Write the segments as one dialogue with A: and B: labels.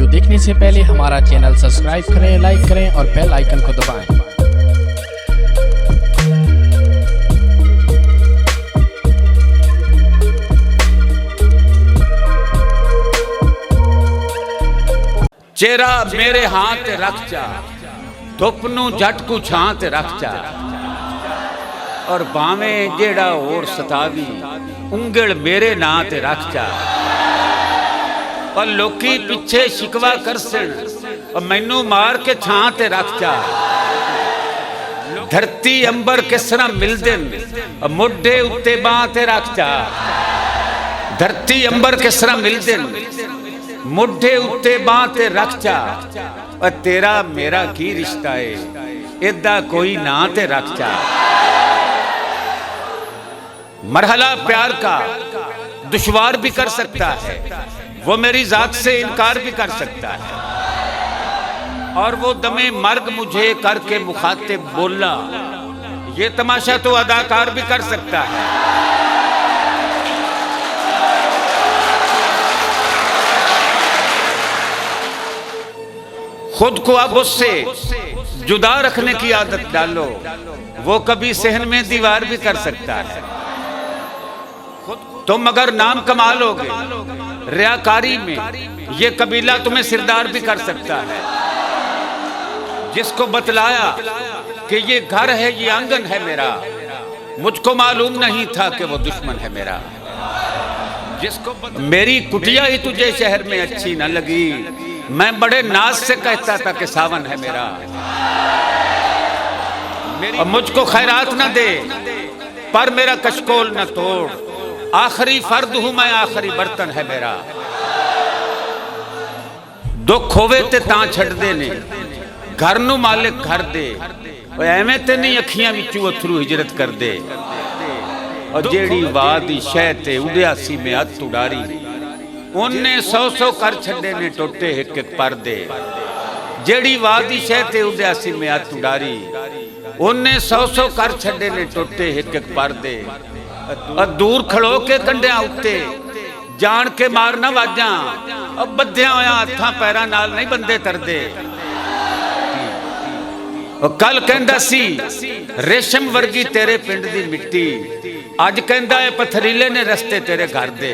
A: Video देखने से पहले हमारा चैनल सब्सक्राइब करें, लाइक करें और बेल आइकन को दबाएं।
B: चेहरा मेरे हाथ रख जा, धुप नू झट को छां ते रख जा, और भावें जेड़ा होर सतावी उंगल मेरे नां ते रख जा। और लोकी पिछे शिकवा करसन और मैनू मार के छां ते रख जा। धरती अंबर किस तरह मिलदे और मोढे उत्ते बांह ते रख जा। धरती अंबर किस तरह मिलदे मोढे उत्ते बांह ते रख जा। और तेरा मेरा की रिश्ता है इदा कोई ना ते रख जा। मरहला प्यार का दुश्वार भी कर सकता है, वो मेरी जात से इनकार भी कर सकता है, और वो दमे मर्ग मुझे करके मुखातिब बोला, ये तमाशा तो अदाकार भी कर सकता है। खुद को अब उससे जुदा रखने की आदत डालो, वो कभी सहन में दीवार भी कर सकता है। तुम अगर नाम कमा लोगे रियाकारी में, ये कबीला तुम्हें सिरदार भी कर सकता है। जिसको बतलाया कि ये घर है, ये आंगन है मेरा, मुझको मालूम नहीं था कि वो दुश्मन है मेरा। जिसको मेरी कुटिया ही तुझे शहर में अच्छी न लगी, मैं बड़े नाज से कहता था कि सावन है मेरा। और मुझको खैरात न दे पर मेरा कशकोल न तोड़, आखिरी फर्द हूं मैं, आखिरी बर्तन है मेरा। दुख होवे ते तां छड़ दे ने, घर नू मालिक घर दे, एवें ते नहीं अखियां विचों अथरू हिजरत कर दे। और जेड़ी वादी शह ते उड़ियासी में हथ उड़ारी, उन्ने 100 कर छड़े ने टोटे एक एक पर्दे। जेड़ी वादी शह ते उड़ियासी में हथ उड़ारी, उन्ने 100 कर छड़े ने टोटे एक एक पर्दे। और दूर खड़ो के कंडिया उत्ते जान के मारना वाजा, अब बद्धिया होया हत्थां पैरां नाल नहीं बंदे तरदे। और कल कहंदा सी रेशम वर्गी तेरे पिंड दी मिट्टी, अज कहंदा है पथरीले ने रस्ते तेरे घर दे।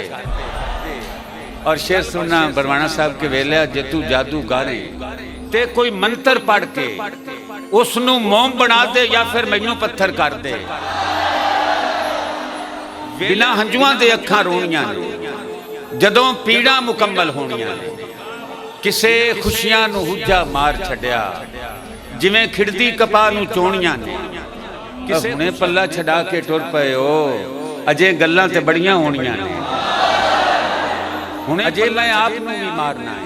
B: और शेर सुनना बरवाना साहब के वेले, जे तू जादू गाने ते कोई मंत्र पढ़ के उसनू मोम बना दे या फिर मैनू पत्थर कर दे। बिना हंजुआं दे अखां रोणियां ने जदों पीड़ा मुकम्मल होणियां ने। किसे खुशियां नू हुज्जा मार छड्या, जिवें खिड़दी कपा नू चोणियां ने। किसे हुणे पल्ला छड़ा के टुर पए हो, अजे गल्लां ते बड़ियां होणियां ने। हुणे अजे मैं आप नू भी मारना है,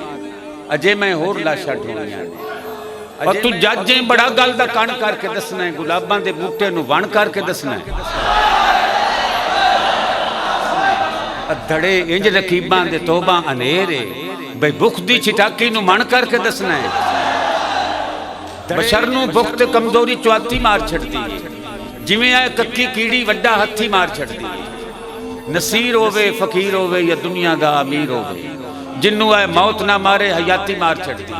B: अजे मैं होर लाशां ढोणियां ने। और तू जज बड़ा गल दा कण करके दसना है, गुलाबां दे बूटे नू वण करके दसना है। धड़े इंज रकीबां दे तोबा अनेरे, बई भुख दी छिटाकी नू मन करके दसना है। बशर नू भुख ते कमजोरी चुआती मार छड़दी, जिवें आए कक्की कीड़ी वड्डा हथी मार छड़दी। नसीर होवे फकीर होवे या दुनिया दा अमीर होवे, जिन्नू आए मौत ना मारे हयाती मार छड़दी।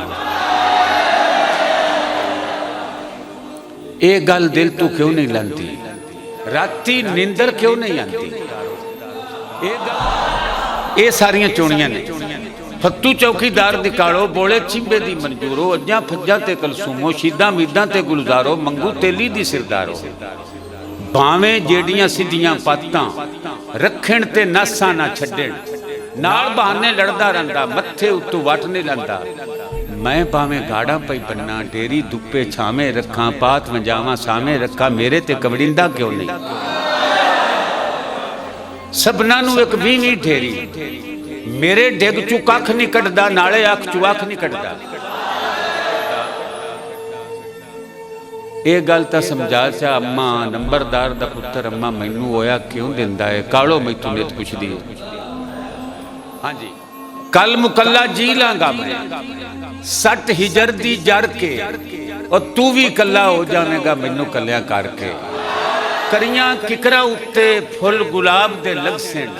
B: ये गल दिल तू क्यों नहीं लांदी, राती नींदर क्यों नहीं आंदी? ये सारियां चोणियां ने। फत्तू चौकीदार दी कालो, बोले चिंबे दी मंजूरो, अज्जा फज्जा ते कलसूमो, शीदा मीदा ते गुलजारो, मंगू तेली दी सिरदारो। भावें जेड़ियां सिद्धियां पातां रखण ते नासा ना छड्डण, नाल बहाने लड़दा रहिंदा, मत्थे उत्तों वट नहीं लंदा। मैं भावें गाड़ा पई बन्ना, डेरी दुप्पे छावें रखा, पात वंजावां सावें रखा, मेरे ते कवड़िंदा क्यों नहीं? सबना नू एक वीवी ढेरी, मेरे डिग चू कख नहीं कटदा, नाले अख चू अख नहीं कटदा। ये गल तां समझा चा अम्मा, नंबरदार दा पुत्तर अम्मा मैनू होया क्यों दिंदा है? कालो मैथों नित पुछदी है। हाँ जी, कल मुकल्ला जी लांगा मैं, सट हिजर दी जड़ के, और तू भी कल्ला हो जावेगा मैनू कल्लिया करके। करियां किकरा उत्ते फुल गुलाब दे लगसन,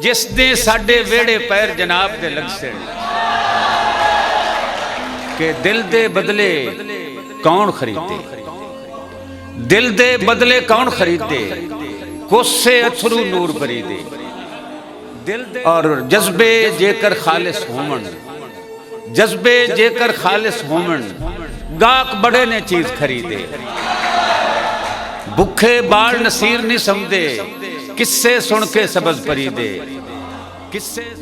B: जिस दे साडे वेड़े पैर जनाब दे लगसन। कि दिल दे बदले कौन खरीदे, दिल दे बदले कौन खरीदे, कोसे अथरू नूर बरीदे। और जज्बे जेकर खालिस होमन, जज्बे जेकर खालिस होमन, गाक बड़े ने चीज खरीदे। भुखे बाल नसीर नहीं समझे, किस्से सुन के सबज परीदे।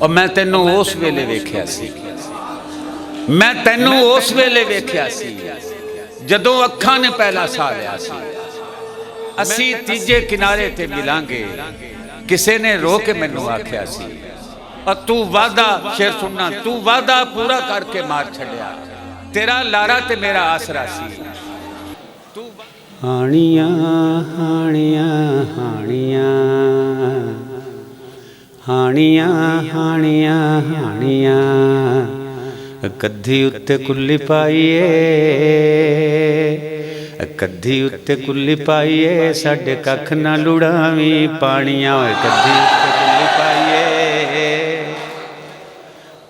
B: और मैं तेनों उस वेले वेख्या सी, मैं तेनों उस वेले वेख्या सी जदों अखां ने पहला साह लिया सी। असी तीजे किनारे ते मिलांगे, किसे ने रो के मैनू आख्या सी। और तू वादा, शेर सुनना, तू वादा पूरा करके मार छड़िया, तेरा लारा ते मेरा आसरा सी। हानिया हानिया हानिया हानिया हानिया हानिया, कद्धी उत्ते कुल्ली पाईए, कद्धी उत्ते कुल्ली पाईए, साडे कख ना लुड़ावी पानिया। कद्धी उत्ते कुल्ली पाईए,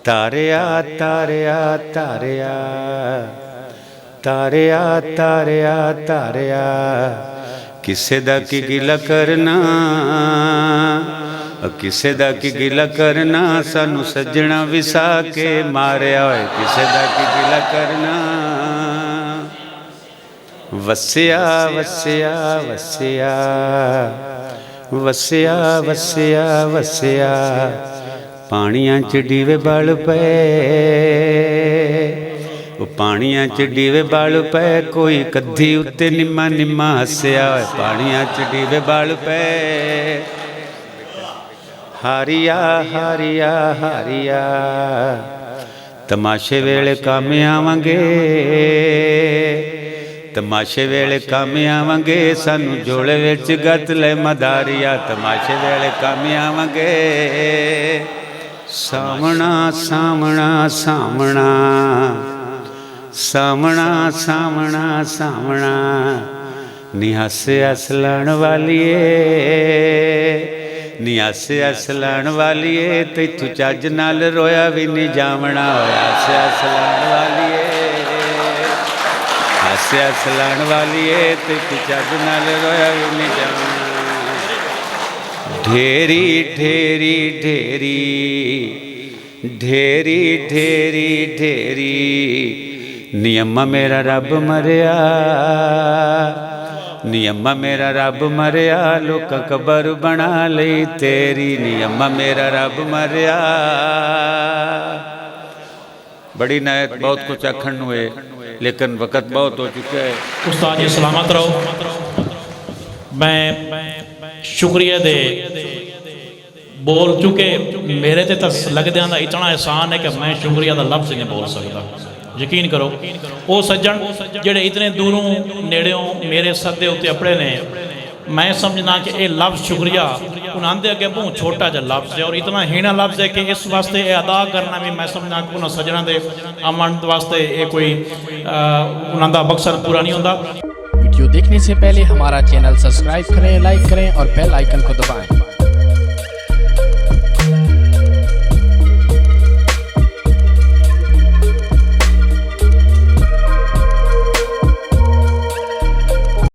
B: तारिया तारिया तारिया तारिया तारिया तारिया, किसे दा की गिला करना, किसे दा की गिला करना, सानू सज्जना विसा के मारिया होए। किसे दा की गिला करना, वसिया वसिया वसिया वसिया वसिया वसिया, पानियां च डीवे बल पे, पानियां च डीवे बल पे, कोई कद्धी उत्ते निम्मा निम्मा हसिया। पानियां च डीवे बल पे, हारिया हारिया हारिया, तमाशे वेले काम आवांगे, तमाशे वेले काम आवांगे, सानू जोड़े विच गत ले मदारिया। तमाशे वेले काम आवांगे, सामना सामना सामना सामना सामना सामना, निहासे असलाण वालीए, निहासे असलाण वालीए, तैथू चज नाल रोया भी नहीं जावना। हासे असलाण वालीए, हासे असलाण वालीए, तैथू चज नाल रोया भी नहीं जावना। ढेरी ढेरी ढेरी ढेरी ढेरी ढेरी, नियमा मेरा रब मरिया, नियमा मेरा रब मरिया, लोक कबर बना लई तेरी। नियमा मेरा रब मरिया। बड़ी नायत, बहुत कुछ आखण हुए, लेकिन वक़्त बहुत हो चुका है।
C: उस्ताद जी सलामत रहो। मैं शुक्रिया दे बोल चुके, मेरे ते तो लगदे दा इतना एहसान है कि मैं शुक्रिया का लफ्ज़ नहीं बोल सकता। यकीन करो, वो सज्जन जेड़े इतने दूरों नेड़ों मेरे सदे उत्ते अपने ने, मैं समझना कि ये लफ्ज़ शुक्रिया उन्होंने अगे बहुत छोटा जहा लफ्ज़ है, और इतना हीना लफ्ज़ है कि इस वास्ते ये अदा करना भी मैं समझना कि उन्होंने सज्जना के अमन वास्ते ये कोई उन्होंने मकसद पूरा नहीं होता।
A: वीडियो देखने से पहले हमारा चैनल सब्सक्राइब करें, लाइक करें और बेल आइकन को दबाएं।